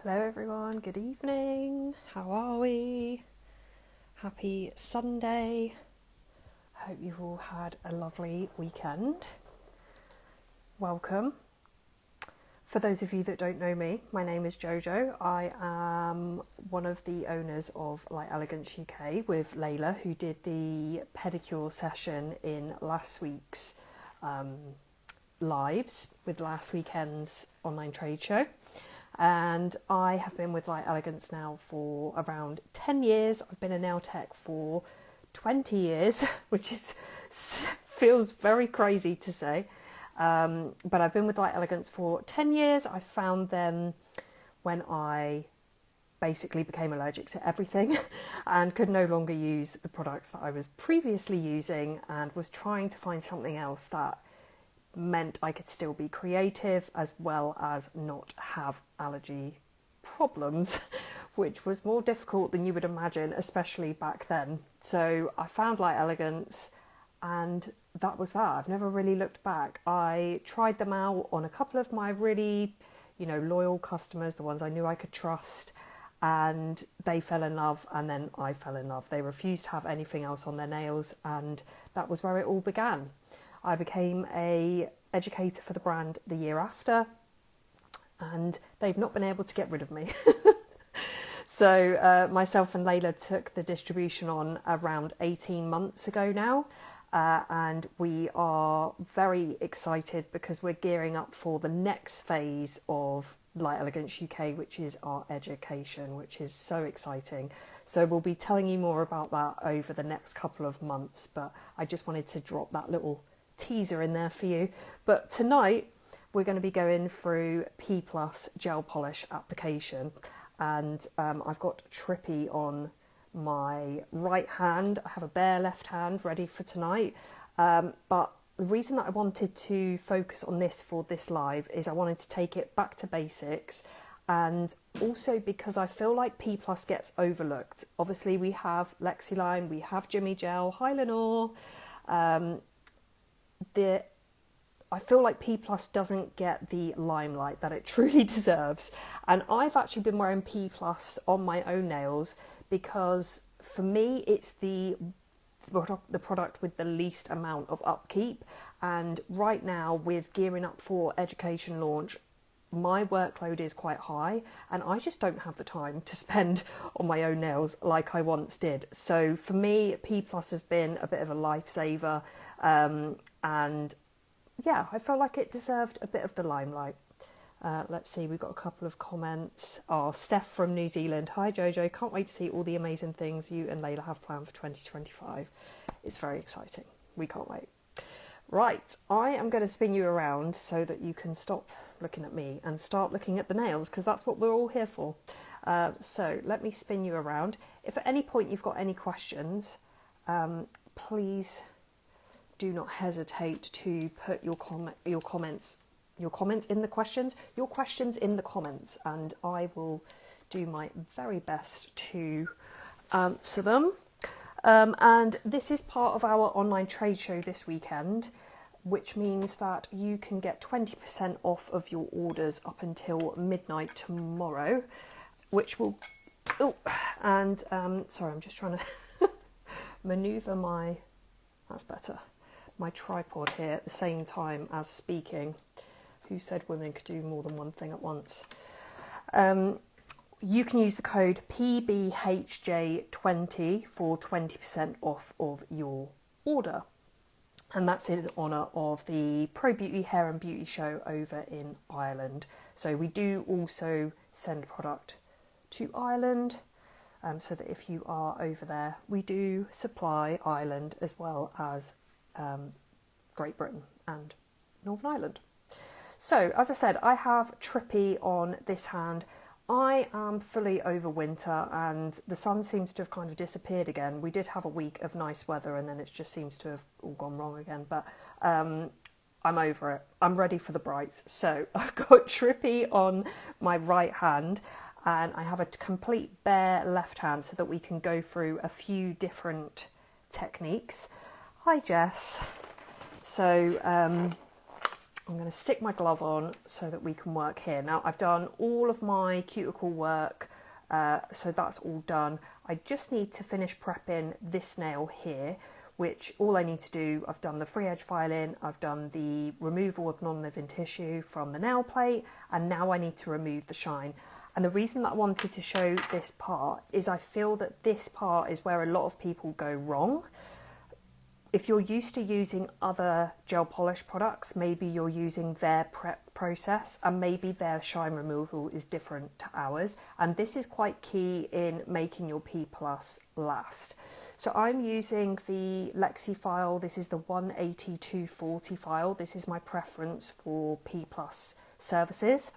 Hello everyone, good evening. How are we? Happy Sunday. Hope you've all had a lovely weekend. Welcome. For those of you that don't know me, my name is Jojo. I am one of the owners of Elegance UK with Layla, who did the pedicure session in last week's lives with last weekend's online trade show. And I have been with Elegance now for around 10 years. I've been a nail tech for 20 years, which feels very crazy to say. But I've been with Elegance for 10 years. I found them when I basically became allergic to everything and could no longer use the products that I was previously using, and was trying to find something else that meant I could still be creative as well as not have allergy problems, which was more difficult than you would imagine, especially back then. So I found Elegance, and that was that. I've never really looked back. I tried them out on a couple of my really, loyal customers, the ones I knew I could trust, and they fell in love, and then I fell in love. They refused to have anything else on their nails, and that was where it all began. I became a educator for the brand the year after, and they've not been able to get rid of me. So myself and Layla took the distribution on around 18 months ago now, and we are very excited because we're gearing up for the next phase of Elegance UK, which is our education, which is so exciting. So we'll be telling you more about that over the next couple of months, but I just wanted to drop that little teaser in there for you. But tonight we're going to be going through P+ gel polish application, and I've got Trippy on my right hand. I have a bare left hand ready for tonight, but the reason that I wanted to focus on this for this live is I wanted to take it back to basics, and also because I feel like P+ gets overlooked. Obviously we have Lexiline, we have Jimmy Gel, hi Lenore. I feel like P+ doesn't get the limelight that it truly deserves, and I've actually been wearing P+ on my own nails because for me it's the product with the least amount of upkeep. And right now, with gearing up for education launch, my workload is quite high and I just don't have the time to spend on my own nails like I once did. So for me, P+ has been a bit of a lifesaver, and yeah, I felt like it deserved a bit of the limelight. Let's see, we've got a couple of comments. Steph from New Zealand. Hi Jojo, can't wait to see all the amazing things you and Layla have planned for 2025. It's very exciting. We can't wait. Right, I am going to spin you around so that you can stop looking at me and start looking at the nails, because that's what we're all here for. So let me spin you around. If at any point you've got any questions, please do not hesitate to put your questions in the comments, and I will do my very best to answer them. And this is part of our online trade show this weekend, which means that you can get 20% off of your orders up until midnight tomorrow, which will... sorry, I'm just trying to manoeuvre that's better, my tripod here at the same time as speaking. Who said women could do more than one thing at once? You can use the code PBHJ20 for 20% off of your order. And that's in honour of the Pro Beauty Hair and Beauty Show over in Ireland. So we do also send product to Ireland, so that if you are over there, we do supply Ireland as well as Great Britain and Northern Ireland. So, as I said, I have Trippy on this hand. I am fully over winter and the sun seems to have kind of disappeared again. We did have a week of nice weather and then it just seems to have all gone wrong again. But I'm over it. I'm ready for the brights. So I've got Trippy on my right hand and I have a complete bare left hand so that we can go through a few different techniques. Hi Jess. So I'm going to stick my glove on so that we can work here. Now I've done all of my cuticle work, so that's all done. I just need to finish prepping this nail here, which all I need to do, I've done the free edge filing, I've done the removal of non-living tissue from the nail plate, and now I need to remove the shine. And the reason that I wanted to show this part is I feel that this part is where a lot of people go wrong. If you're used to using other gel polish products, maybe you're using their prep process and maybe their shine removal is different to ours. And this is quite key in making your P Plus last. So I'm using the Lexi file. This is the 180-240 file. This is my preference for P Plus services.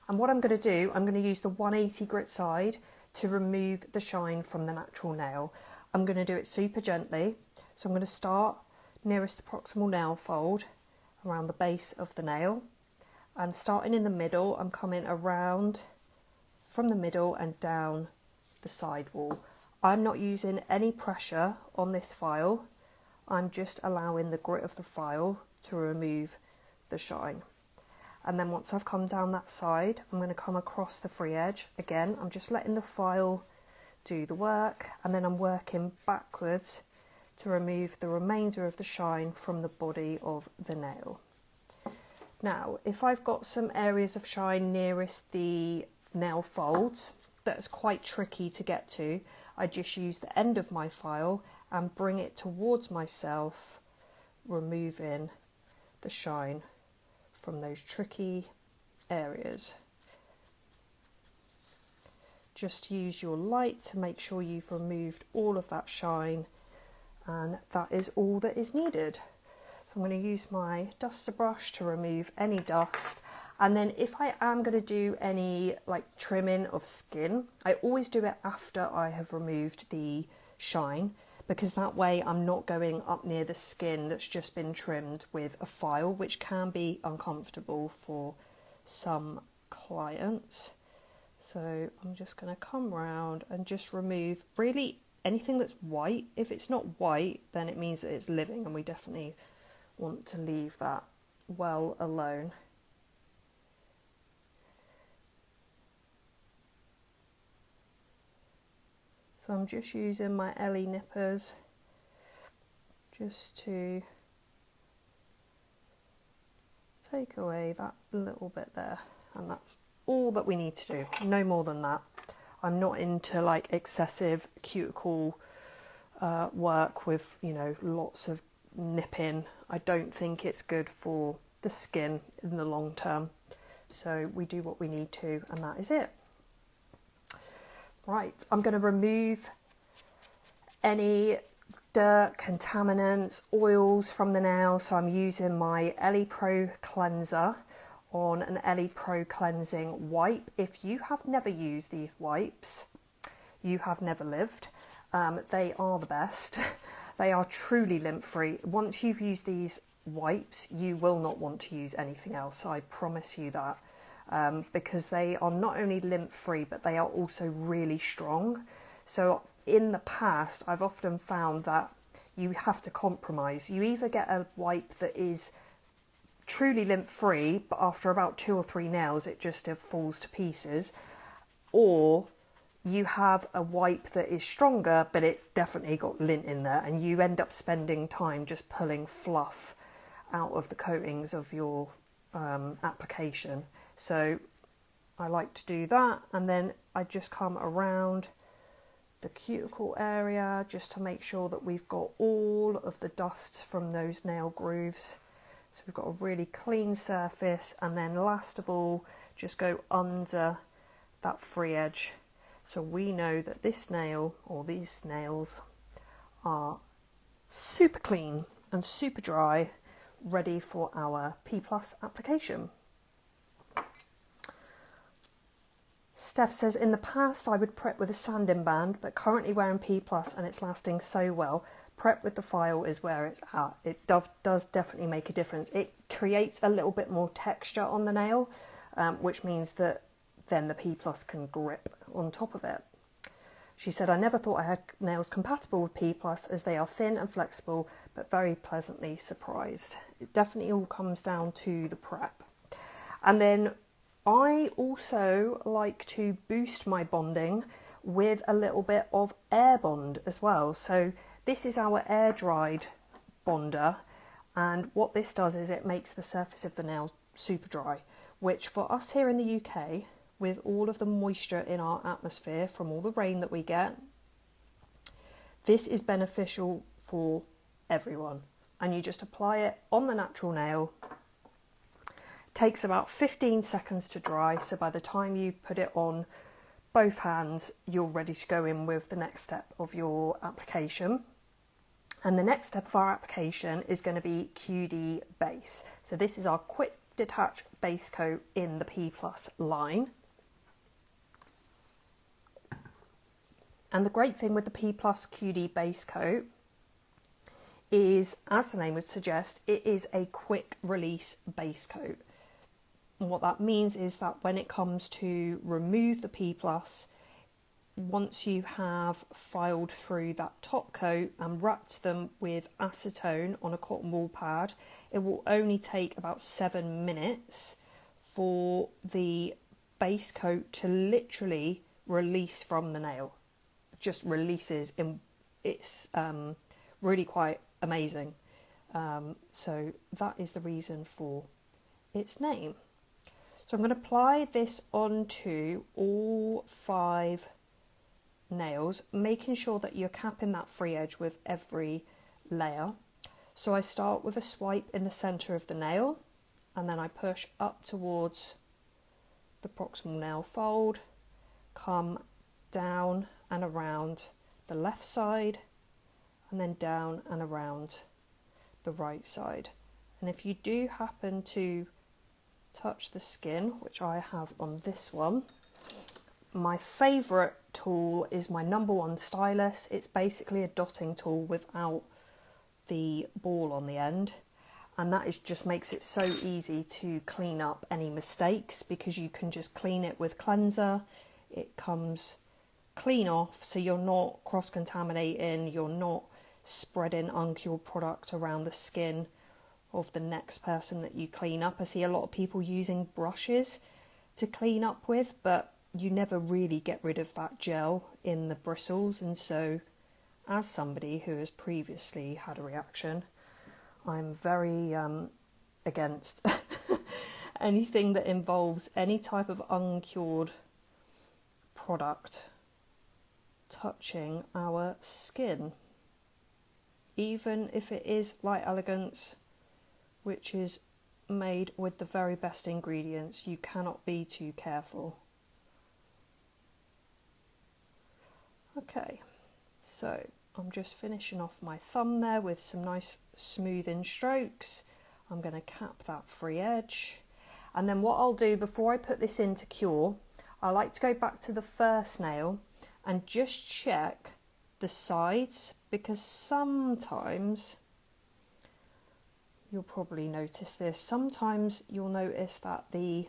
And what I'm going to do, I'm going to use the 180 grit side to remove the shine from the natural nail. I'm going to do it super gently. So I'm going to start nearest the proximal nail fold around the base of the nail, and starting in the middle, I'm coming around from the middle and down the side wall. I'm not using any pressure on this file. I'm just allowing the grit of the file to remove the shine. And then once I've come down that side, I'm going to come across the free edge. Again, I'm just letting the file do the work, and then I'm working backwards to remove the remainder of the shine from the body of the nail. Now, if I've got some areas of shine nearest the nail folds that's quite tricky to get to, I just use the end of my file and bring it towards myself, removing the shine from those tricky areas. Just use your light to make sure you've removed all of that shine, and that is all that is needed. So I'm going to use my duster brush to remove any dust, and then if I am going to do any like trimming of skin, I always do it after I have removed the shine, because that way I'm not going up near the skin that's just been trimmed with a file, which can be uncomfortable for some clients. So I'm just going to come around and just remove really anything that's white. If it's not white, then it means that it's living, and we definitely want to leave that well alone. So I'm just using my Ellie nippers just to take away that little bit there, and that's all that we need to do, no more than that. I'm not into like excessive cuticle work with, you know, lots of nipping. I don't think it's good for the skin in the long term. So we do what we need to, and that is it. Right, I'm going to remove any dirt, contaminants, oils from the nail. So I'm using my Ellie Pro cleanser on an Ellie Pro cleansing wipe. If you have never used these wipes, you have never lived. They are the best. They are truly lint-free. Once you've used these wipes, you will not want to use anything else. I promise you that. Because they are not only lint-free, but they are also really strong. So in the past, I've often found that you have to compromise. You either get a wipe that is truly lint-free, but after about 2 or 3 nails it just falls to pieces, or you have a wipe that is stronger but it's definitely got lint in there, and you end up spending time just pulling fluff out of the coatings of your application. So I like to do that, and then I just come around the cuticle area just to make sure that we've got all of the dust from those nail grooves. So we've got a really clean surface, and then last of all, just go under that free edge. So we know that this nail, or these nails, are super clean and super dry, ready for our P Plus application. Steph says, in the past I would prep with a sanding band, but currently wearing P Plus and it's lasting so well. Prep with the file is where it's at. It does definitely make a difference. It creates a little bit more texture on the nail, which means that then the P Plus can grip on top of it. She said, I never thought I had nails compatible with P+, as they are thin and flexible, but very pleasantly surprised. It definitely all comes down to the prep. And then I also like to boost my bonding with a little bit of air bond as well. So this is our air dried bonder, and what this does is it makes the surface of the nail super dry, which for us here in the UK, with all of the moisture in our atmosphere from all the rain that we get, this is beneficial for everyone. And you just apply it on the natural nail. Takes about 15 seconds to dry, so by the time you've put it on both hands, you're ready to go in with the next step of your application. And the next step of our application is going to be QD base. So this is our quick detach base coat in the P+ line. And the great thing with the P+ QD base coat is, as the name would suggest, it is a quick release base coat. And what that means is that when it comes to remove the P+, once you have filed through that top coat and wrapped them with acetone on a cotton wool pad, it will only take about 7 minutes for the base coat to literally release from the nail. It just releases, it's really quite amazing. So that is the reason for its name. So I'm going to apply this onto all 5 nails, making sure that you're capping that free edge with every layer. So I start with a swipe in the centre of the nail, and then I push up towards the proximal nail fold, come down and around the left side, and then down and around the right side. And if you do happen to touch the skin, which I have on this one, my favourite tool is my number 1 stylus. It's basically a dotting tool without the ball on the end, and that just makes it so easy to clean up any mistakes, because you can just clean it with cleanser. It comes clean off, so you're not cross-contaminating, you're not spreading uncured product around the skin of the next person that you clean up. I see a lot of people using brushes to clean up with, but you never really get rid of that gel in the bristles. And so, as somebody who has previously had a reaction, I'm very against anything that involves any type of uncured product touching our skin, even if it is like Elegance, which is made with the very best ingredients. You cannot be too careful. Okay, so I'm just finishing off my thumb there with some nice smoothing strokes. I'm going to cap that free edge, and then what I'll do before I put this in to cure, I like to go back to the first nail and just check the sides, because sometimes you'll probably notice this. Sometimes you'll notice that the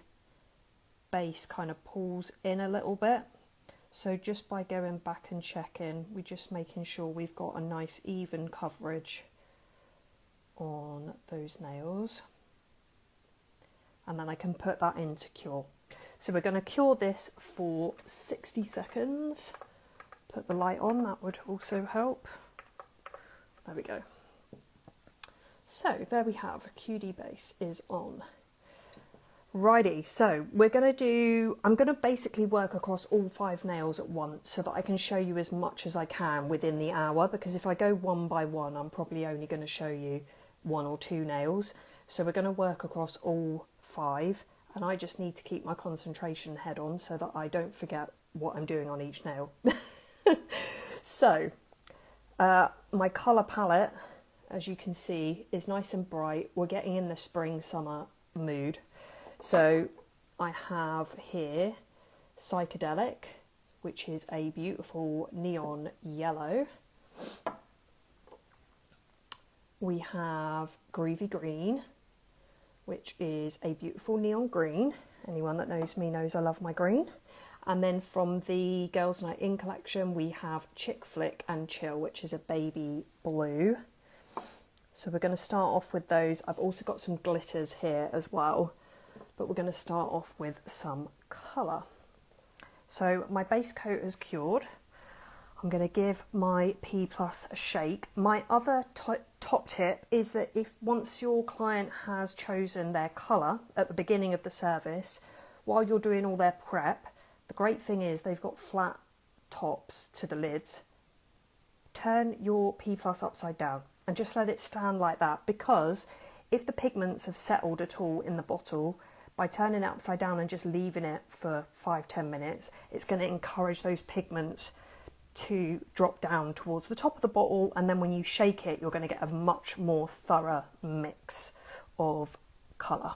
base kind of pulls in a little bit. So just by going back and checking, we're just making sure we've got a nice even coverage on those nails. And then I can put that in to cure. So we're going to cure this for 60 seconds. Put the light on, that would also help. There we go. So there we have, QD base is on. Righty, so we're going to do, I'm going to basically work across all 5 nails at once so that I can show you as much as I can within the hour, because if I go one by one, I'm probably only going to show you 1 or 2 nails. So we're going to work across all 5, and I just need to keep my concentration head on so that I don't forget what I'm doing on each nail. So, my colour palette, as you can see, is nice and bright. We're getting in the spring-summer mood. So I have here Psychedelic, which is a beautiful neon yellow. We have Groovy Green, which is a beautiful neon green. Anyone that knows me knows I love my green. And then from the Girls Night In collection, we have Chick Flick and Chill, which is a baby blue. So we're going to start off with those. I've also got some glitters here as well, but we're going to start off with some colour. So my base coat has cured. I'm going to give my P Plus a shake. My other top tip is that if once your client has chosen their colour at the beginning of the service, while you're doing all their prep, the great thing is they've got flat tops to the lids. Turn your P Plus upside down and just let it stand like that, because if the pigments have settled at all in the bottle, by turning it upside down and just leaving it for 5-10 minutes, it's going to encourage those pigments to drop down towards the top of the bottle, and then when you shake it, you're going to get a much more thorough mix of colour.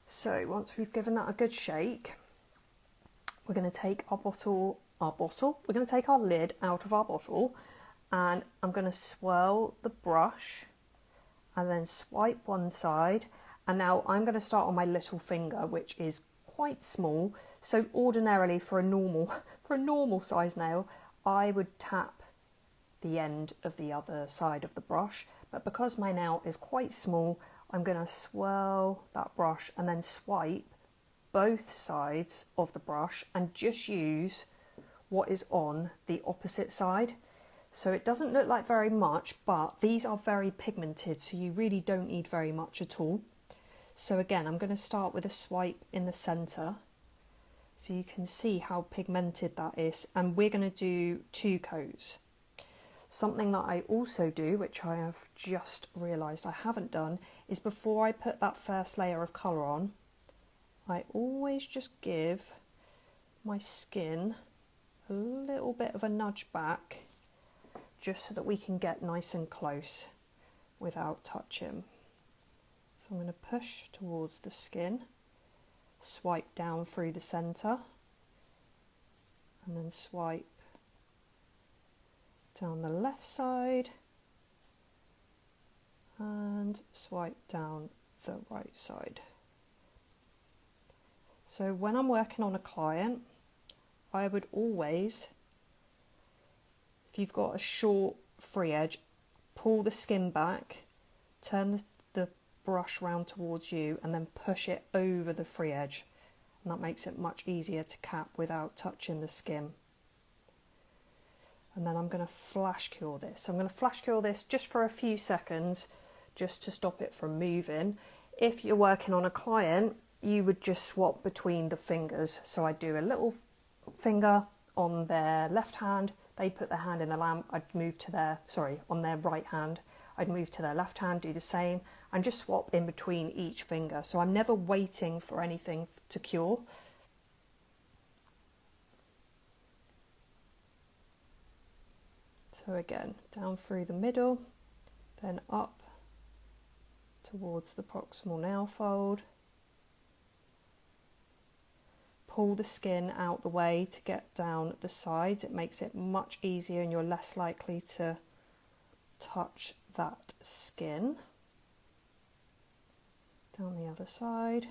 So once we've given that a good shake, we're going to take we're going to take our lid out of our bottle, and I'm going to swirl the brush and then swipe one side. And now I'm going to start on my little finger, which is quite small. So ordinarily for a normal size nail, I would tap the end of the other side of the brush. But because my nail is quite small, I'm going to swirl that brush and then swipe both sides of the brush and just use what is on the opposite side. So it doesn't look like very much, but these are very pigmented, so you really don't need very much at all. So again, I'm going to start with a swipe in the centre, so you can see how pigmented that is, and we're going to do 2 coats. Something that I also do, which I have just realised I haven't done, is before I put that first layer of colour on, I always just give my skin a little bit of a nudge back, just so that we can get nice and close without touching. So I'm going to push towards the skin, swipe down through the centre, and then swipe down the left side and swipe down the right side. So when I'm working on a client, I would always, if you've got a short free edge, pull the skin back, turn the brush round towards you, and then push it over the free edge, and that makes it much easier to cap without touching the skin. And then I'm going to flash cure this. So I'm going to flash cure this just for a few seconds, just to stop it from moving. If you're working on a client, you would just swap between the fingers. So I do a little finger on their left hand, they put their hand in the lamp, I'd move to their, on their right hand, I'd move to their left hand, do the same, and just swap in between each finger. So I'm never waiting for anything to cure. So again, down through the middle, then up towards the proximal nail fold. Pull the skin out the way to get down the sides. It makes it much easier and you're less likely to touch that skin. Down the other side.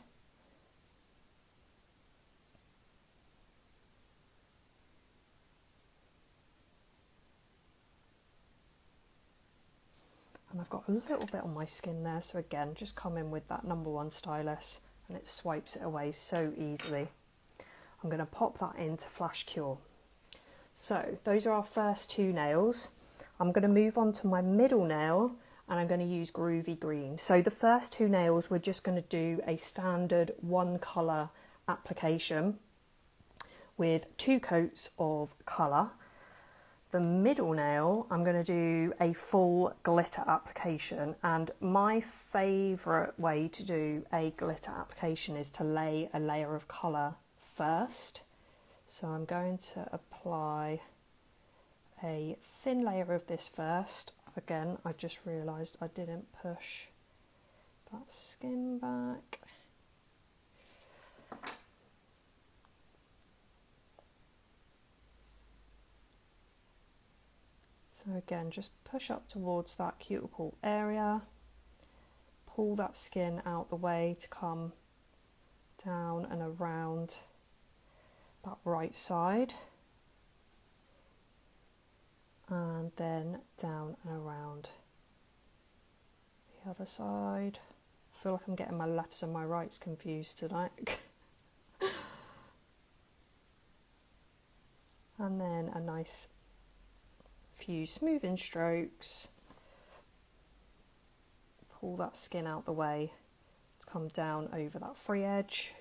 And I've got a little bit on my skin there, so again, just come in with that number 1 stylus and it swipes it away so easily. I'm going to pop that into Flash Cure. So those are our first 2 nails. I'm going to move on to my middle nail and I'm going to use Groovy Green. So the first 2 nails, we're just going to do a standard 1 colour application with 2 coats of colour. The middle nail, I'm going to do a full glitter application, and my favourite way to do a glitter application is to lay a layer of colour first. So I'm going to apply a thin layer of this first. Again, I just realised I didn't push that skin back. So again, just push up towards that cuticle area pull that skin out the way to come down and around that right side, and then down and around the other side. I feel like I'm getting my lefts and my rights confused tonight. And then a nice few smoothing strokes. Pull that skin out the way to come down over that free edge.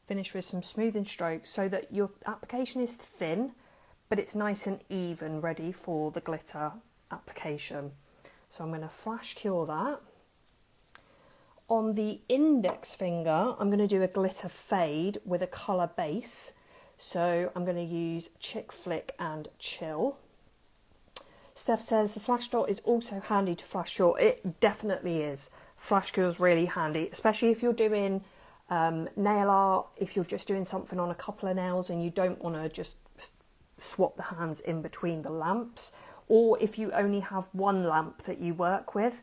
Finish with some smoothing strokes so that your application is thin, but it's nice and even, ready for the glitter application. So I'm going to flash cure that. On the index finger, I'm going to do a glitter fade with a colour base. So I'm going to use Chick Flick and Chill. Steph says the flash dot is also handy to flash cure. It definitely is. Flash cure is really handy, especially if you're doing nail art, if you're just doing something on a couple of nails and you don't want to just swap the hands in between the lamps, or if you only have one lamp that you work with.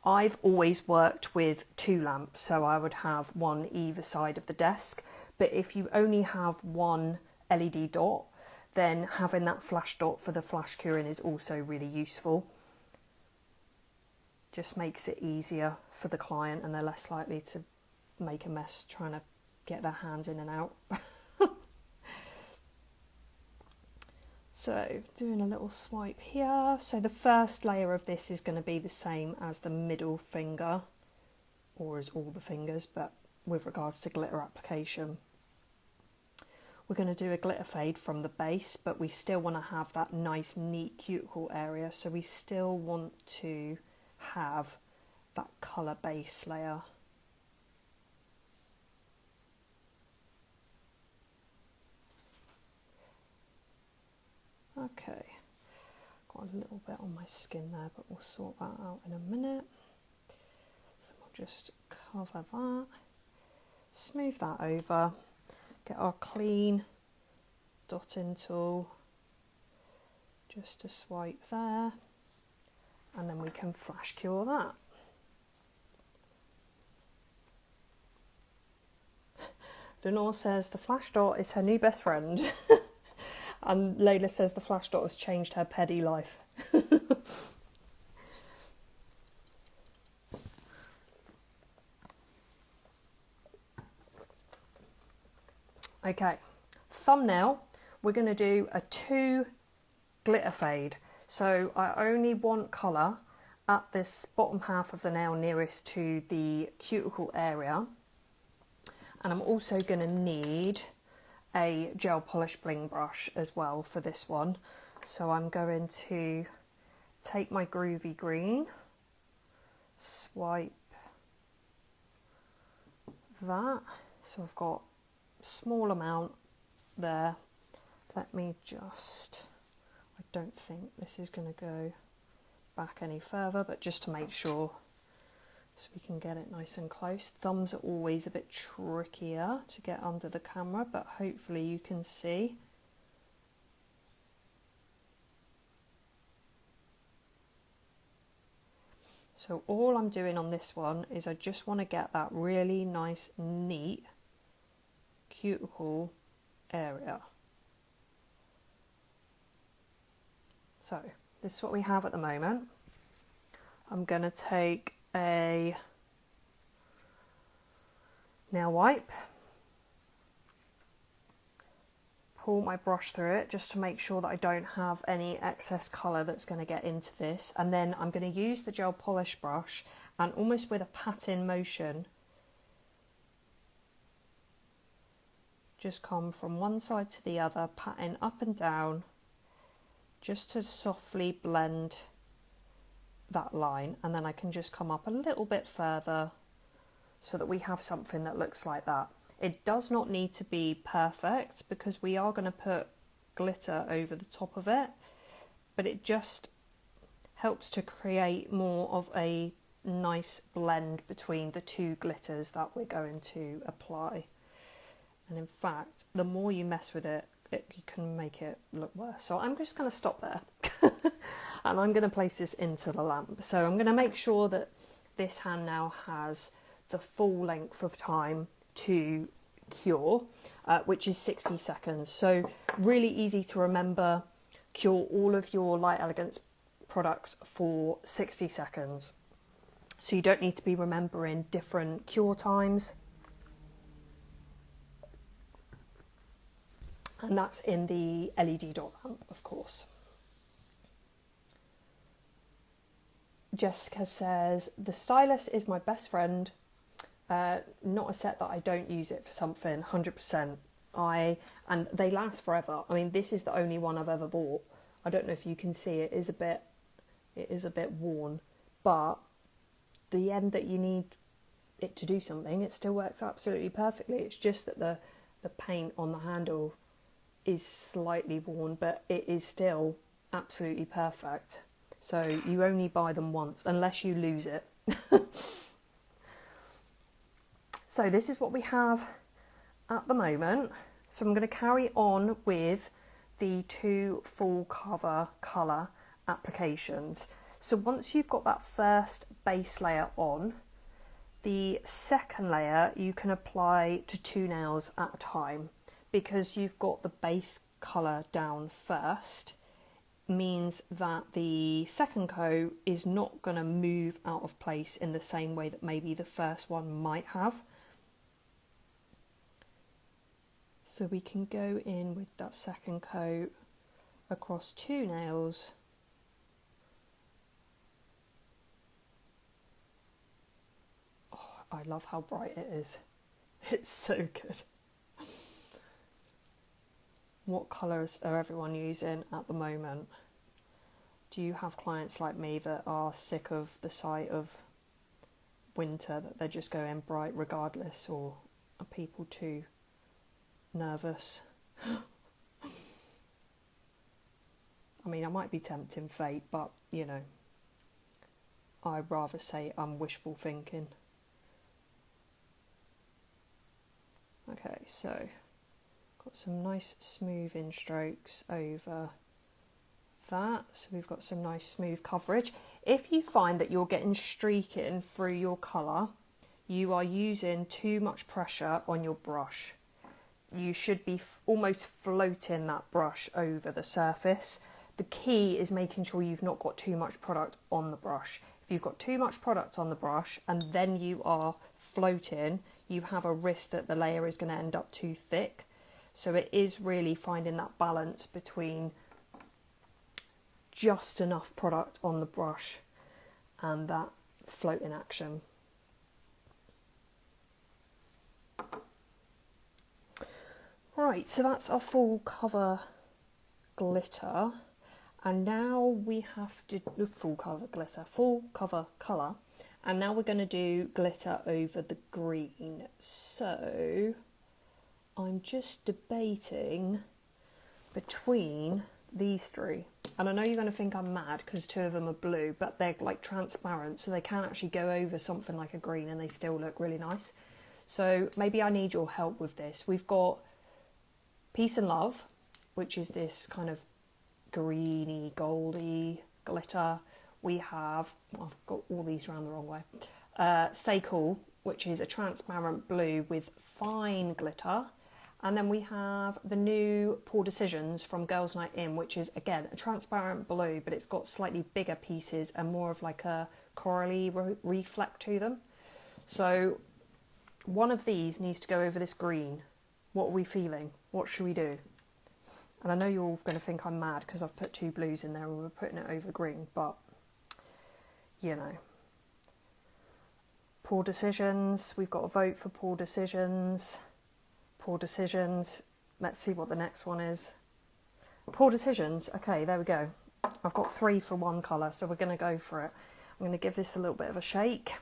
I've always worked with 2 lamps, so I would have one either side of the desk, but if you only have one LED dot, then having that flash dot for the flash curing is also really useful. Just makes it easier for the client and they're less likely to make a mess trying to get their hands in and out. So doing a little swipe here. So the first layer of this is going to be the same as the middle finger, or as all the fingers, but with regards to glitter application. We're going to do a glitter fade from the base, but we still want to have that nice neat cuticle area, so we still want to have that colour base layer. Okay, got a little bit on my skin there, but we'll sort that out in a minute. So we'll just cover that, smooth that over, get our clean dotting tool just to swipe there, and then we can flash cure that. Lenore says the flash dot is her new best friend. And Layla says the flash dot has changed her peddy life. Okay, thumbnail, we're going to do a 2 glitter fade. So I only want colour at this bottom half of the nail nearest to the cuticle area. And I'm also going to need a gel polish bling brush as well for this one. So I'm going to take my Groovy Green, swipe that. So I've got a small amount there. Let me just, I don't think this is going to go back any further, but just to make sure, so we can get it nice and close. Thumbs are always a bit trickier to get under the camera, but hopefully you can see. So all I'm doing on this one is I just want to get that really nice, neat cuticle area. So this is what we have at the moment. I'm going to take a nail wipe, pull my brush through it just to make sure that I don't have any excess colour that's going to get into this, and then I'm going to use the gel polish brush and almost with a pat-in motion just come from one side to the other, patting up and down just to softly blend that line, and then I can just come up a little bit further so that we have something that looks like that. It does not need to be perfect because we are going to put glitter over the top of it, but it just helps to create more of a nice blend between the 2 glitters that we're going to apply. And in fact, the more you mess with it, you can make it look worse. So I'm just going to stop there. And I'm going to place this into the lamp. So I'm going to make sure that this hand now has the full length of time to cure, which is 60 seconds. So really easy to remember. Cure all of your Light Elegance products for 60 seconds. So you don't need to be remembering different cure times. And that's in the LED dot lamp, of course. Jessica says, the stylus is my best friend. Not a set that I don't use it for something, 100%. And they last forever. I mean, this is the only one I've ever bought. I don't know if you can see it is a bit worn, but the end that you need it to do something, it still works absolutely perfectly. It's just that the paint on the handle is slightly worn, but it is still absolutely perfect. So you only buy them once unless you lose it. So this is what we have at the moment. So I'm going to carry on with the 2 full cover colour applications. So once you've got that first base layer on, the second layer you can apply to 2 nails at a time, because you've got the base colour down first. Means that the second coat is not going to move out of place in the same way that maybe the first one might have. So we can go in with that second coat across 2 nails. Oh, I love how bright it is. It's so good. What colours are everyone using at the moment? Do you have clients like me that are sick of the sight of winter, that they're just going bright regardless, or are people too nervous? I mean, I might be tempting fate, but you know, I'd rather say I'm wishful thinking. Okay, so got some nice smoothing strokes over that, so we've got some nice smooth coverage. If you find that you're getting streaking through your colour, you are using too much pressure on your brush. You should be almost floating that brush over the surface. The key is making sure you've not got too much product on the brush. If you've got too much product on the brush and then you are floating, you have a risk that the layer is going to end up too thick. So it is really finding that balance between just enough product on the brush and that floating action. Right, so that's our full cover glitter, and now we have to do full cover glitter, full cover colour, and now we're going to do glitter over the green. So I'm just debating between these 3, and I know you're going to think I'm mad because 2 of them are blue, but they're like transparent, so they can actually go over something like a green and they still look really nice. So maybe I need your help with this. We've got Peace and Love, which is this kind of greeny, goldy glitter. We have, well, I've got all these around the wrong way. Stay Cool, which is a transparent blue with fine glitter. And then we have the new Poor Decisions from Girls Night In, which is, again, a transparent blue, but it's got slightly bigger pieces and more of like a corally reflect to them. So one of these needs to go over this green. What are we feeling? What should we do? And I know you're all going to think I'm mad because I've put 2 blues in there and we're putting it over green, but, you know. Poor Decisions. We've got a vote for Poor Decisions. Poor Decisions. Let's see what the next one is. Poor Decisions. Okay, there we go. I've got 3 for one colour, so we're going to go for it. I'm going to give this a little bit of a shake.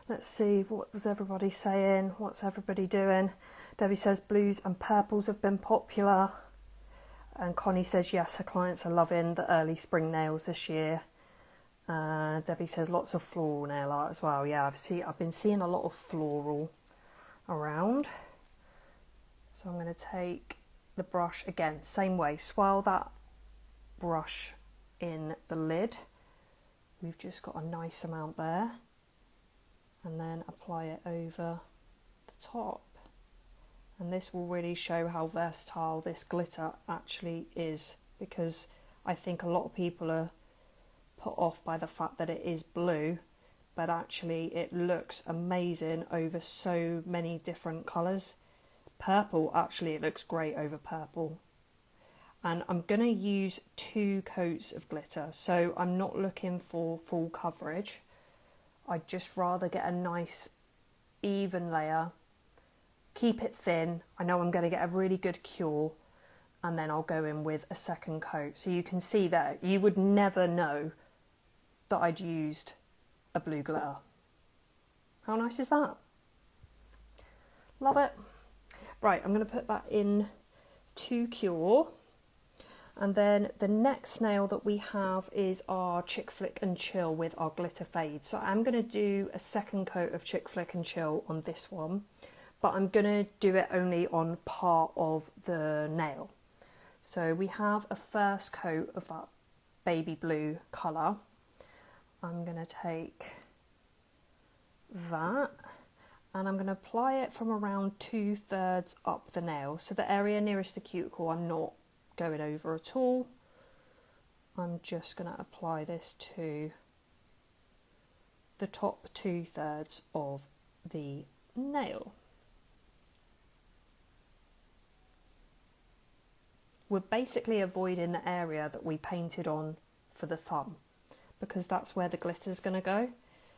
Let's see, what was everybody saying? What's everybody doing? Debbie says blues and purples have been popular. And Connie says yes, her clients are loving the early spring nails this year. Debbie says lots of floral nail art as well. Yeah, I've been seeing a lot of floral around. So I'm going to take the brush again, same way, swirl that brush in the lid. We've just got a nice amount there, and then apply it over the top. And this will really show how versatile this glitter actually is, because I think a lot of people are put off by the fact that it is blue, but actually it looks amazing over so many different colours. Purple, actually it looks great over purple. And I'm going to use 2 coats of glitter, so I'm not looking for full coverage. I'd just rather get a nice even layer, keep it thin. I know I'm going to get a really good cure, and then I'll go in with a second coat. So you can see that you would never know that I'd used a blue glitter. How nice is that? Love it. Right, I'm going to put that in to cure. And then the next nail that we have is our Chick Flick and Chill with our glitter fade. So I'm going to do a second coat of Chick Flick and Chill on this one, but I'm going to do it only on part of the nail. So we have a first coat of that baby blue colour. I'm going to take that and I'm going to apply it from around 2/3 up the nail. So the area nearest the cuticle I'm not going over at all. I'm just going to apply this to the top 2/3 of the nail. We're basically avoiding the area that we painted on for the thumb, because that's where the glitter is going to go.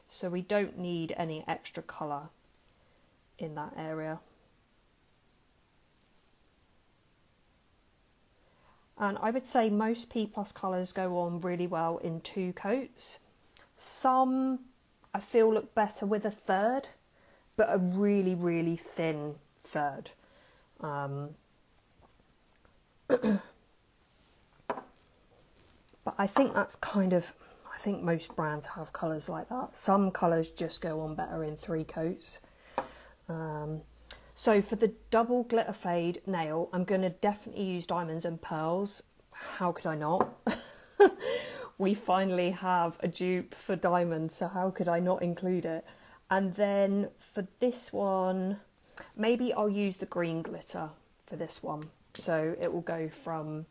So we don't need any extra colour in that area. And I would say most P+ colours go on really well in 2 coats. Some I feel look better with a third, but a really, really thin third. But I think that's kind of, I think most brands have colours like that. Some colours just go on better in 3 coats. So for the double glitter fade nail, I'm going to definitely use diamonds and pearls. How could I not? We finally have a dupe for diamonds, so how could I not include it? And then for this one, maybe I'll use the green glitter for this one. So it will go from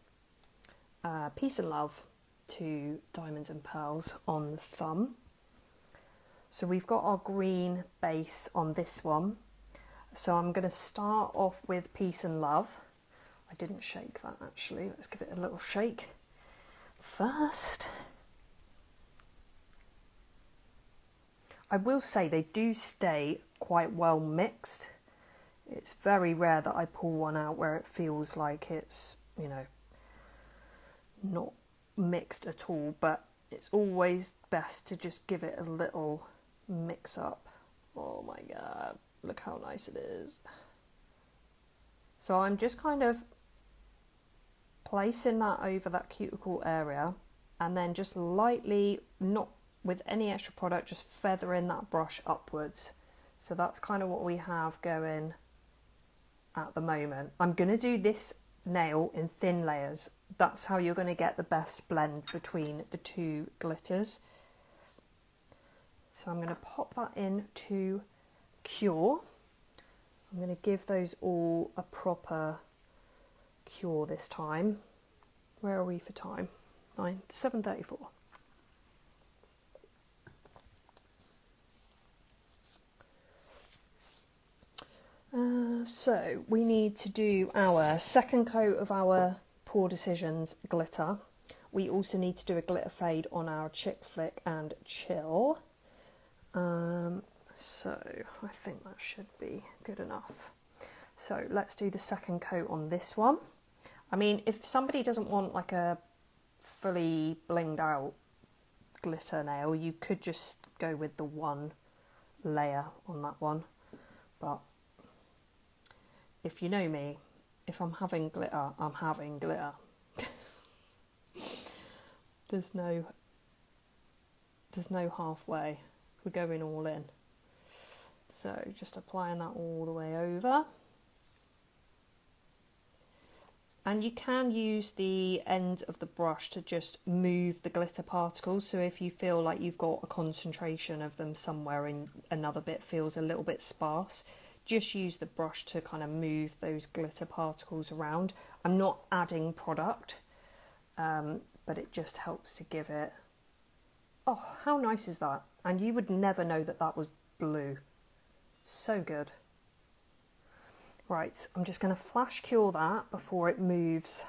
Peace and Love to Diamonds and Pearls on the thumb. So we've got our green base on this one. So I'm going to start off with Peace and Love. I didn't shake that actually. Let's give it a little shake first. I will say they do stay quite well mixed. It's very rare that I pull one out where it feels like it's, you know, not mixed at all, but it's always best to just give it a little mix up. Oh my god, look how nice it is. So I'm just kind of placing that over that cuticle area and then just lightly, not with any extra product, just feathering that brush upwards. So that's kind of what we have going at the moment. I'm going to do this nail in thin layers. That's how you're going to get the best blend between the 2 glitters. So I'm going to pop that in to cure. I'm going to give those all a proper cure this time. Where are we for time? 7:34. So we need to do our second coat of our Poor Decisions glitter. We also need to do a glitter fade on our Chick Flick and Chill. So I think that should be good enough. So let's do the second coat on this one. I mean, if somebody doesn't want like a fully blinged out glitter nail, you could just go with the 1 layer on that one. But if you know me, if I'm having glitter, I'm having glitter. There's no halfway. We're going all in. So just applying that all the way over. And you can use the end of the brush to just move the glitter particles. So if you feel like you've got a concentration of them somewhere and another bit feels a little bit sparse, just use the brush to kind of move those glitter particles around. I'm not adding product, but it just helps to give it... Oh, how nice is that? And you would never know that that was blue. So good. Right, I'm just going to flash cure that before it moves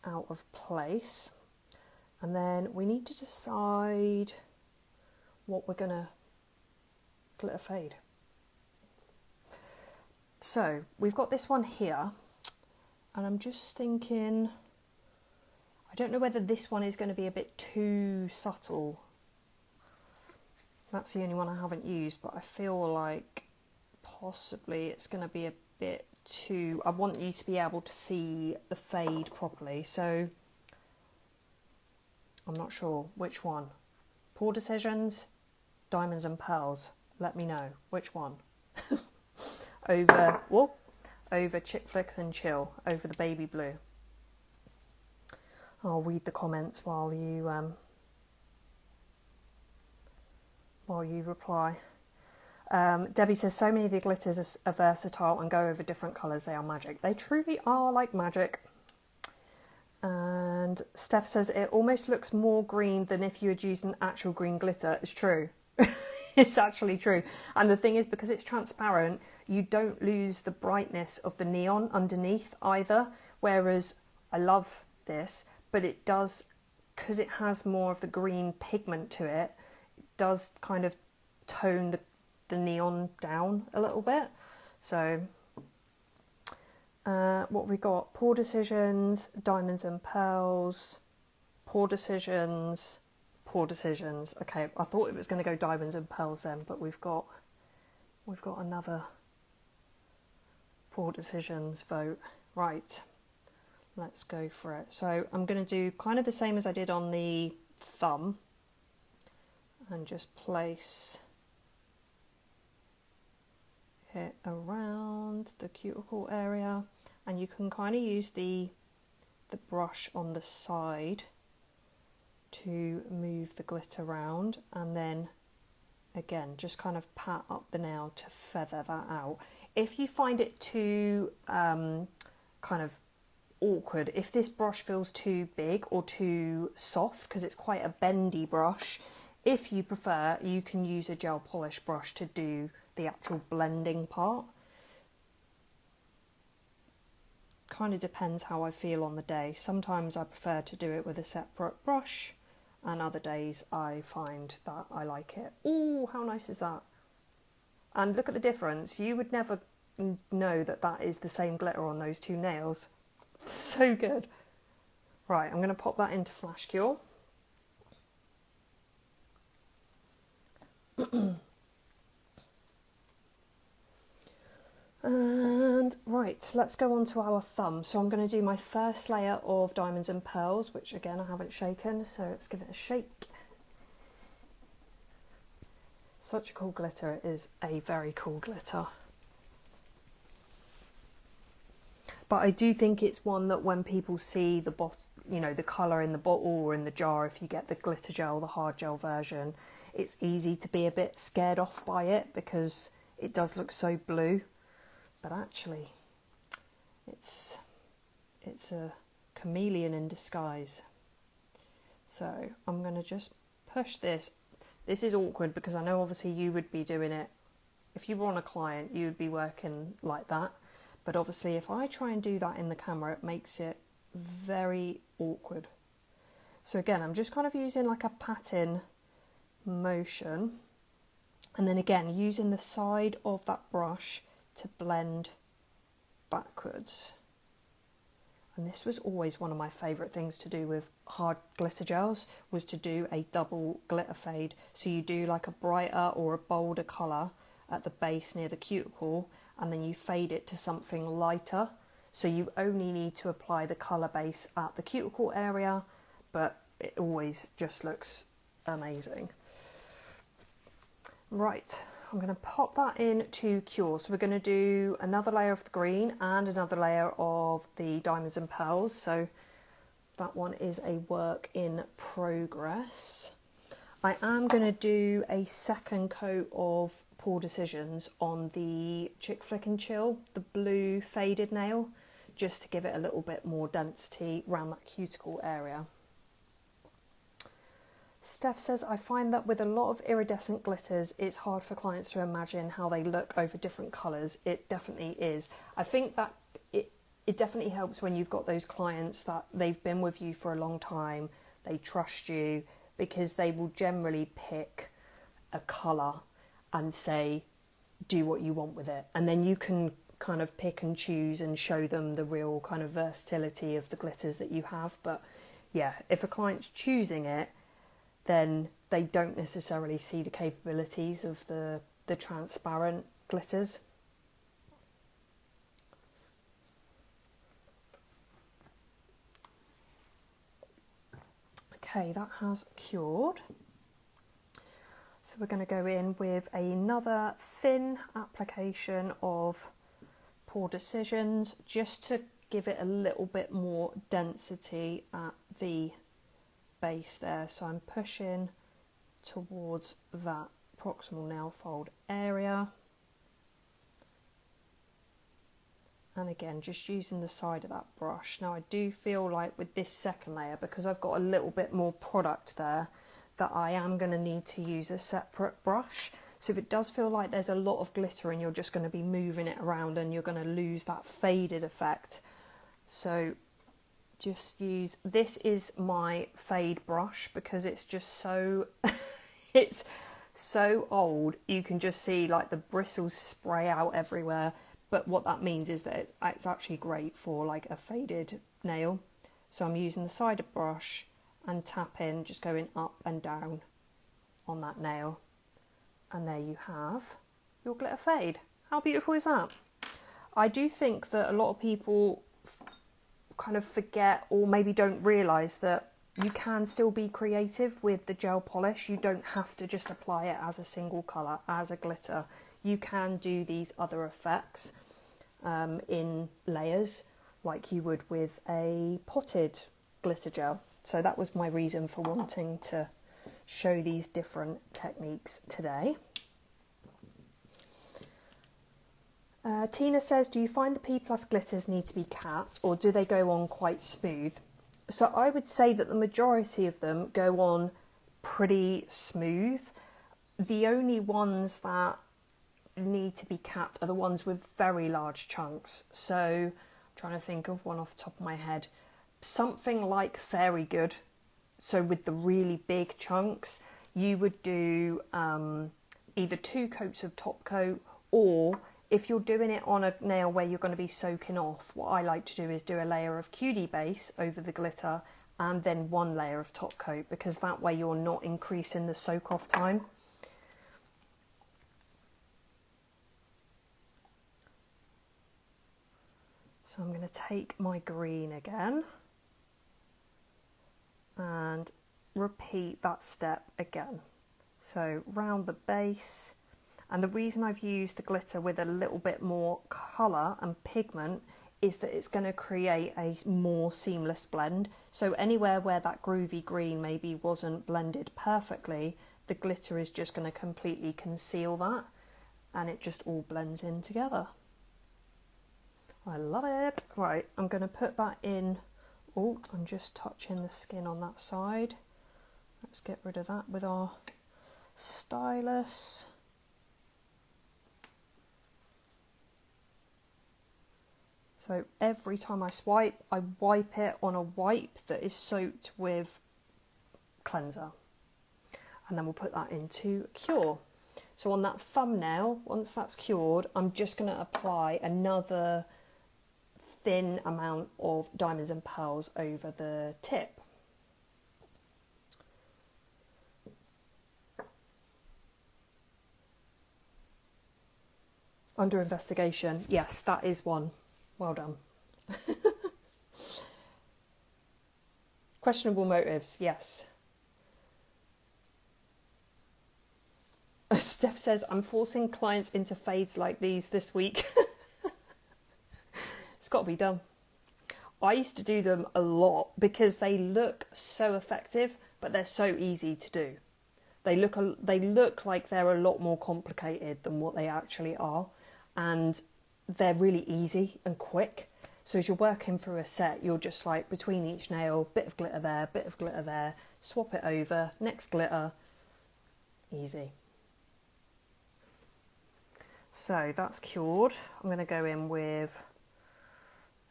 out of place. And then we need to decide what we're going to glitter fade. So we've got this one here, and I'm just thinking, I don't know whether this one is going to be a bit too subtle. That's the only one I haven't used, but I feel like possibly it's going to be a bit too... I want you to be able to see the fade properly, so I'm not sure which one. Poor Decisions, Diamonds and Pearls. Let me know which one. Over Chick Flick and Chill, over the baby blue. I'll read the comments while you reply. Debbie says, so many of the glitters are versatile and go over different colours. They are magic. They truly are like magic. And Steph says, it almost looks more green than if you had used an actual green glitter. It's true. It's actually true. And the thing is, because it's transparent, you don't lose the brightness of the neon underneath either. Whereas I love this, but it does, because it has more of the green pigment to it, it does kind of tone the neon down a little bit. So what have we got? Poor Decisions, Diamonds and Pearls, Poor Decisions, Poor Decisions. Okay, I thought it was going to go Diamonds and Pearls then, but we've got another Poor Decisions vote. Right, let's go for it. So I'm going to do kind of the same as I did on the thumb and just place it around the cuticle area, and you can kind of use the brush on the side to move the glitter around, and then again just kind of pat up the nail to feather that out. If you find it too kind of awkward, if this brush feels too big or too soft, because it's quite a bendy brush, if you prefer, you can use a gel polish brush to do the actual blending part. Kind of depends how I feel on the day. Sometimes I prefer to do it with a separate brush, and other days I find that I like it. Oh, how nice is that? And look at the difference. You would never know that that is the same glitter on those two nails. So good. Right, I'm going to pop that into Flash Cure. And right, let's go on to our thumb. So I'm going to do my first layer of Diamonds and Pearls, which again I haven't shaken, so let's give it a shake. Such a cool glitter. It is a very cool glitter. But I do think it's one that when people see the the colour in the bottle or in the jar, if you get the glitter gel, the hard gel version, it's easy to be a bit scared off by it because it does look so blue. But actually, it's a chameleon in disguise. So I'm going to just push this. This is awkward because I know obviously you would be doing it. If you were on a client, you would be working like that. But obviously if I try and do that in the camera, it makes it very awkward. So again, I'm just kind of using like a patting motion. And then again, using the side of that brush to blend backwards. And this was always one of my favourite things to do with hard glitter gels, was to do a double glitter fade. So you do like a brighter or a bolder colour at the base near the cuticle, and then you fade it to something lighter. So you only need to apply the colour base at the cuticle area, but it always just looks amazing. Right, I'm going to pop that in to cure. So we're going to do another layer of the green and another layer of the diamonds and pearls. So that one is a work in progress. I am going to do a second coat of Pour Decisions on the Chick Flick and Chill, the blue faded nail, just to give it a little bit more density around that cuticle area. Steph says, I find that with a lot of iridescent glitters, it's hard for clients to imagine how they look over different colours. It definitely is. I think that it definitely helps when you've got those clients that they've been with you for a long time, they trust you, because they will generally pick a colour and say, do what you want with it. And then you can kind of pick and choose and show them the real kind of versatility of the glitters that you have. But yeah, if a client's choosing it, then they don't necessarily see the capabilities of the transparent glitters. Okay, that has cured. So we're going to go in with another thin application of Pour Decisions, just to give it a little bit more density at the base there. So I'm pushing towards that proximal nail fold area. And again, just using the side of that brush. Now I do feel like with this second layer, because I've got a little bit more product there, that I am going to need to use a separate brush. So if it does feel like there's a lot of glitter and you're just going to be moving it around and you're going to lose that faded effect, so just use, this is my fade brush because it's just so, it's so old, you can just see like the bristles spray out everywhere. But what that means is that it's actually great for like a faded nail. So I'm using the side of brush and tapping, just going up and down on that nail. And there you have your glitter fade. How beautiful is that? I do think that a lot of people kind of forget or maybe don't realise that you can still be creative with the gel polish. You don't have to just apply it as a single colour, as a glitter. You can do these other effects in layers like you would with a potted glitter gel. So that was my reason for wanting to show these different techniques today. Tina says, do you find the P+ glitters need to be capped or do they go on quite smooth? So I would say that the majority of them go on pretty smooth. The only ones that need to be capped are the ones with very large chunks. So I'm trying to think of one off the top of my head. Something like Fairy Good. So with the really big chunks, you would do either 2 coats of top coat, or if you're doing it on a nail where you're going to be soaking off, what I like to do is do a layer of QD base over the glitter and then 1 layer of top coat, because that way you're not increasing the soak off time. So I'm going to take my green again and repeat that step again. So round the base, and the reason I've used the glitter with a little bit more colour and pigment is that it's going to create a more seamless blend. So anywhere where that groovy green maybe wasn't blended perfectly, the glitter is just going to completely conceal that and it just all blends in together. I love it. Right, I'm going to put that in. Oh, I'm just touching the skin on that side. Let's get rid of that with our stylus. So every time I swipe, I wipe it on a wipe that is soaked with cleanser. And then we'll put that into cure. So on that thumbnail, once that's cured, I'm just going to apply another thin amount of diamonds and pearls over the tip. Under investigation, yes, that is one. Well done. Questionable motives, yes. Steph says, I'm forcing clients into fades like these this week. It's got to be done. I used to do them a lot because they look so effective, but they're so easy to do. They look like they're a lot more complicated than what they actually are, and they're really easy and quick. So as you're working through a set, you're just like between each nail, bit of glitter there, swap it over, next glitter, easy. So that's cured. I'm going to go in with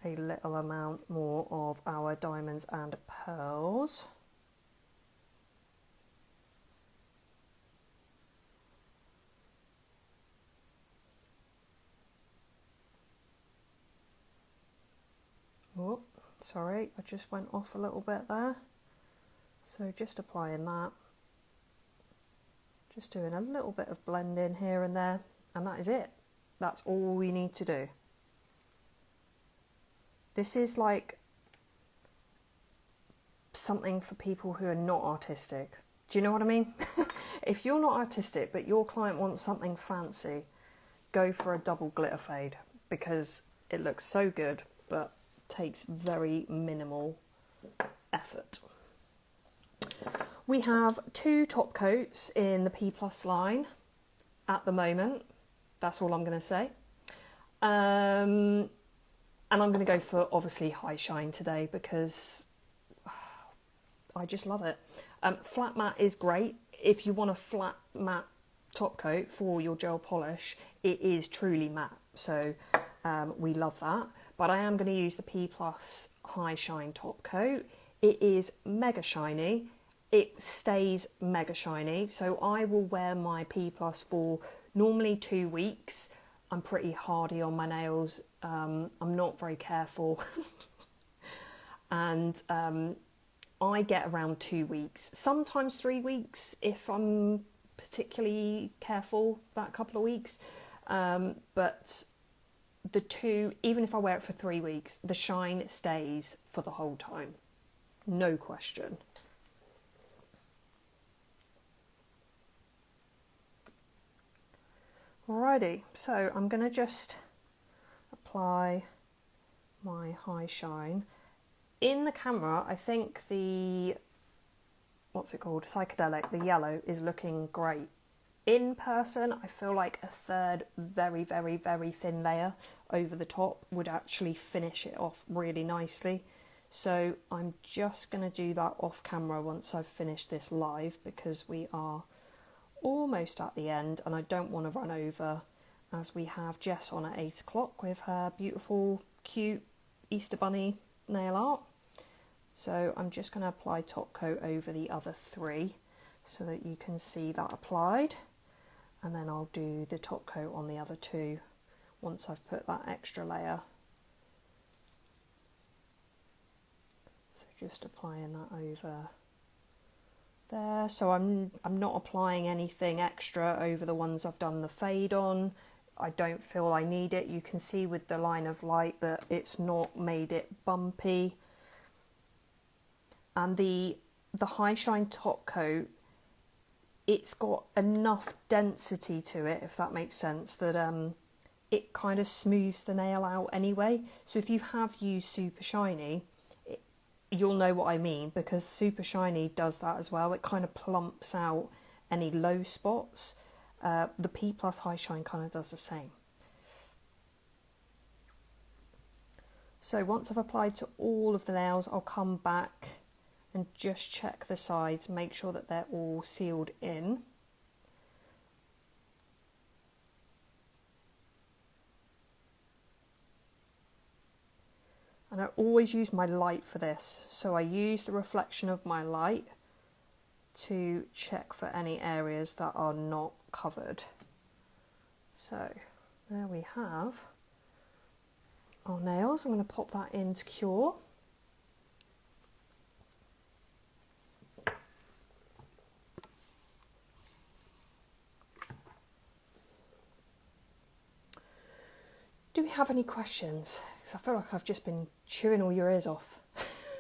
a little amount more of our diamonds and pearls. Oh, sorry, I just went off a little bit there. So just applying that. Just doing a little bit of blending here and there, and that is it. That's all we need to do. This is like something for people who are not artistic. Do you know what I mean? If you're not artistic but your client wants something fancy, go for a double glitter fade because it looks so good but takes very minimal effort. We have 2 top coats in the P Plus line at the moment. That's all I'm going to say. And I'm going to go for obviously high shine today because I just love it. Flat matte is great. If you want a flat matte top coat for your gel polish, it is truly matte. So we love that. But I am going to use the P Plus high shine top coat. It is mega shiny. It stays mega shiny. So I will wear my P Plus for normally 2 weeks. I'm pretty hardy on my nails. I'm not very careful. And I get around 2 weeks, sometimes 3 weeks if I'm particularly careful that couple of weeks. But the 2, even if I wear it for 3 weeks, the shine stays for the whole time. No question. Alrighty, so I'm going to just apply my high shine. In the camera, I think the, what's it called, psychedelic, the yellow, is looking great. In person, I feel like a third very, very, very thin layer over the top would actually finish it off really nicely. So I'm just going to do that off camera once I've finished this live because we are almost at the end and I don't want to run over as we have Jess on at 8 o'clock with her beautiful, cute Easter Bunny nail art. So I'm just going to apply top coat over the other 3 so that you can see that applied, and then I'll do the top coat on the other 2 once I've put that extra layer. So just applying that over there. So I'm not applying anything extra over the ones I've done the fade on. I don't feel I need it. You can see with the line of light that it's not made it bumpy. And the high shine top coat, it's got enough density to it, if that makes sense, that it kind of smooths the nail out anyway. So if you have used super shiny, you'll know what I mean, because super shiny does that as well. It kind of plumps out any low spots. The P Plus high shine kind of does the same. So once I've applied to all of the nails, I'll come back and just check the sides, make sure that they're all sealed in. And I always use my light for this. So I use the reflection of my light to check for any areas that are not covered. So there we have our nails. I'm going to pop that into cure. Do we have any questions? Because I feel like I've just been chewing all your ears off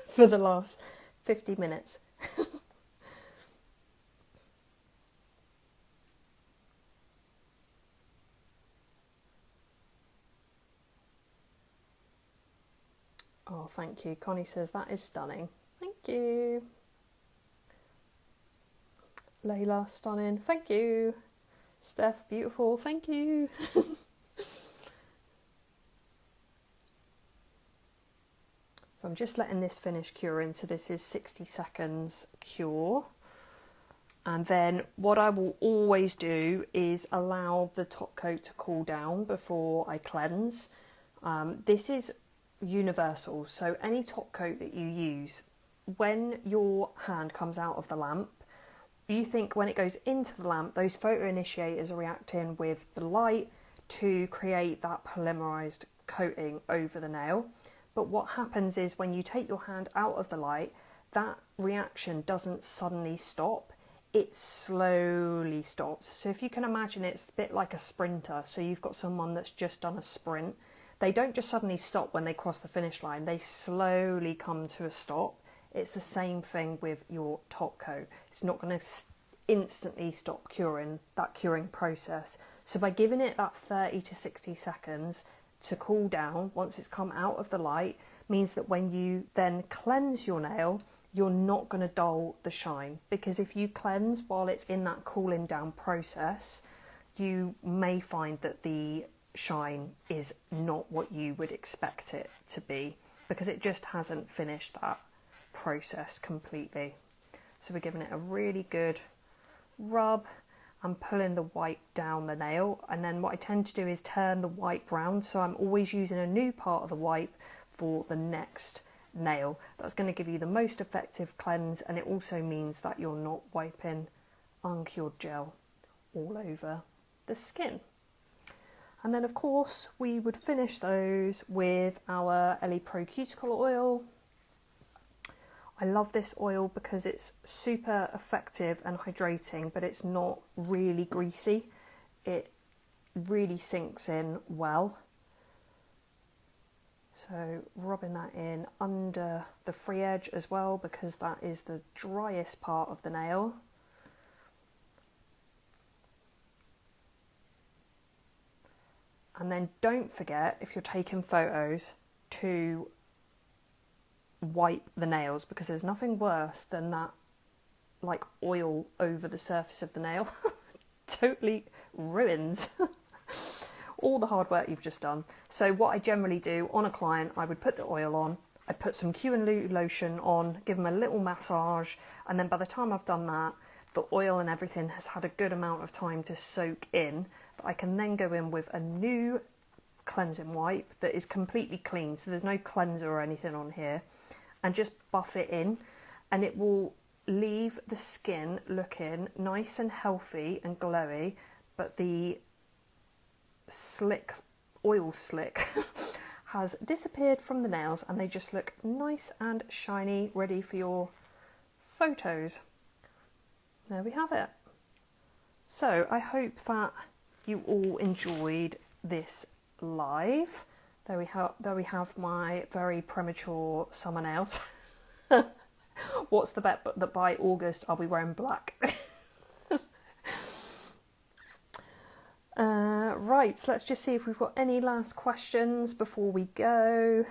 for the last 50 minutes. Oh, thank you. Connie says that is stunning. Thank you. Layla, stunning. Thank you. Steph, beautiful. Thank you. So I'm just letting this finish curing. So this is 60 seconds cure. And then what I will always do is allow the top coat to cool down before I cleanse. This is universal. So any top coat that you use, when your hand comes out of the lamp, you think when it goes into the lamp, those photoinitiators are reacting with the light to create that polymerized coating over the nail. But what happens is when you take your hand out of the light, that reaction doesn't suddenly stop, it slowly stops. So if you can imagine, it's a bit like a sprinter. So you've got someone that's just done a sprint. They don't just suddenly stop when they cross the finish line, they slowly come to a stop. It's the same thing with your top coat. It's not going to instantly stop curing, that curing process. So by giving it that 30 to 60 seconds to cool down once it's come out of the light, means that when you then cleanse your nail, you're not going to dull the shine. Because if you cleanse while it's in that cooling down process, you may find that the shine is not what you would expect it to be, because it just hasn't finished that process completely. So we're giving it a really good rub and pulling the white down the nail, and then what I tend to do is turn the white brown, so I'm always using a new part of the wipe for the next nail. That's going to give you the most effective cleanse, and it also means that you're not wiping uncured gel all over the skin. And then of course we would finish those with our Ellie Pro Cuticle Oil. I love this oil because it's super effective and hydrating, but it's not really greasy. It really sinks in well. So rubbing that in under the free edge as well, because that is the driest part of the nail. And then don't forget, if you're taking photos, to wipe the nails, because there's nothing worse than that like oil over the surface of the nail. Totally ruins all the hard work you've just done. So what I generally do on a client, I would put the oil on, I put some Q&Lu lotion on, give them a little massage, and then by the time I've done that, the oil and everything has had a good amount of time to soak in, that I can then go in with a new cleansing wipe that is completely clean, so there's no cleanser or anything on here, and just buff it in, and it will leave the skin looking nice and healthy and glowy, but the oil slick has disappeared from the nails, and they just look nice and shiny, ready for your photos. There we have it. So I hope that you all enjoyed this live. There we have my very premature summer nails. What's the bet that by August I'll be wearing black? Right, so let's just see if we've got any last questions before we go.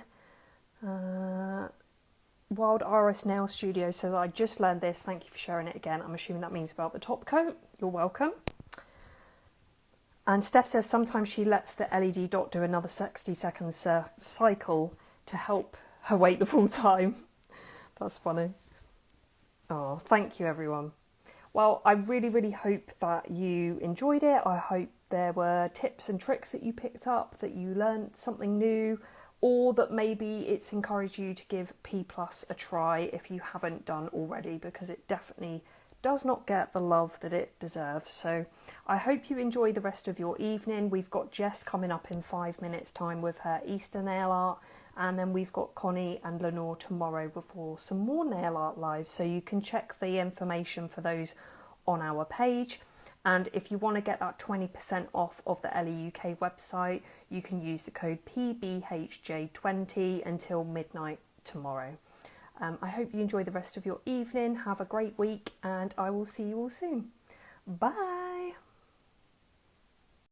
Wild RS Nail Studio says, I just learned this, thank you for sharing it again. I'm assuming that means about the top coat. You're welcome. And Steph says sometimes she lets the LED dot do another 60 seconds cycle to help her wait the full time. That's funny. Oh, thank you everyone. Well, I really, really hope that you enjoyed it. I hope there were tips and tricks that you picked up, that you learned something new, or that maybe it's encouraged you to give P+ a try if you haven't done already, because it definitely does not get the love that it deserves. So I hope you enjoy the rest of your evening. We've got Jess coming up in 5 minutes time with her Easter nail art, and then we've got Connie and Lenore tomorrow before some more nail art lives, so you can check the information for those on our page. And if you want to get that 20% off of the Ellie UK website, you can use the code PBHJ20 until midnight tomorrow. I hope you enjoy the rest of your evening. Have a great week, and I will see you all soon. Bye.